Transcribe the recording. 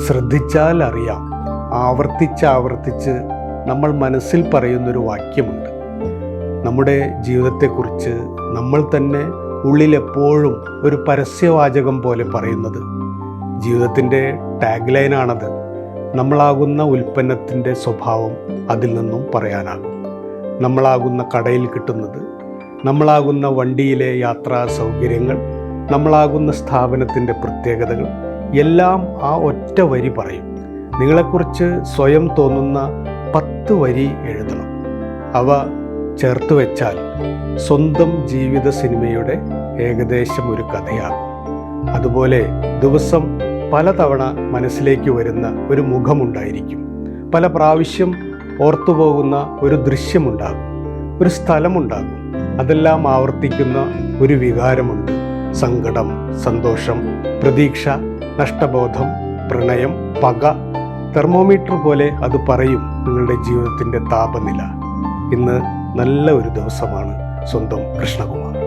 ശ്രദ്ധിച്ചാൽ അറിയാം, ആവർത്തിച്ച് നമ്മൾ മനസ്സിൽ പറയുന്നൊരു വാക്യമുണ്ട്. നമ്മുടെ ജീവിതത്തെക്കുറിച്ച് നമ്മൾ തന്നെ ഉള്ളിലെപ്പോഴും ഒരു പരസ്യവാചകം പോലെ പറയുന്നത്. ജീവിതത്തിൻ്റെ ടാഗ് ലൈനാണത്. നമ്മളാകുന്ന ഉൽപ്പന്നത്തിൻ്റെ സ്വഭാവം അതിൽ നിന്നും പറയാനാകും. നമ്മളാകുന്ന കടയിൽ കിട്ടുന്നത്, നമ്മളാകുന്ന വണ്ടിയിലെ യാത്രാ സൗകര്യങ്ങൾ, നമ്മളാകുന്ന സ്ഥാപനത്തിൻ്റെ പ്രത്യേകതകൾ എല്ലാം ആ ഒറ്റ വരി പറയും. നിങ്ങളെക്കുറിച്ച് സ്വയം തോന്നുന്ന 10 വരി എഴുതണം. അവ ചേർത്ത് വെച്ചാൽ സ്വന്തം ജീവിത സിനിമയുടെ ഏകദേശം ഒരു കഥയാകും. അതുപോലെ ദിവസം പലതവണ മനസ്സിലേക്ക് വരുന്ന ഒരു മുഖമുണ്ടായിരിക്കും. പല പ്രാവശ്യം ഓർത്തുപോകുന്ന ഒരു ദൃശ്യമുണ്ടാകും, ഒരു സ്ഥലമുണ്ടാകും. അതെല്ലാം ആവർത്തിക്കുന്ന ഒരു വികാരമുണ്ട്. സങ്കടം, സന്തോഷം, പ്രതീക്ഷ, നഷ്ടബോധം, പ്രണയം, പക. തെർമോമീറ്റർ പോലെ അത് പറയും നിങ്ങളുടെ ജീവിതത്തിൻ്റെ താപനില. ഇന്ന് നല്ല ഒരു ദിവസമാണ്. സ്വന്തം കൃഷ്ണകുമാർ.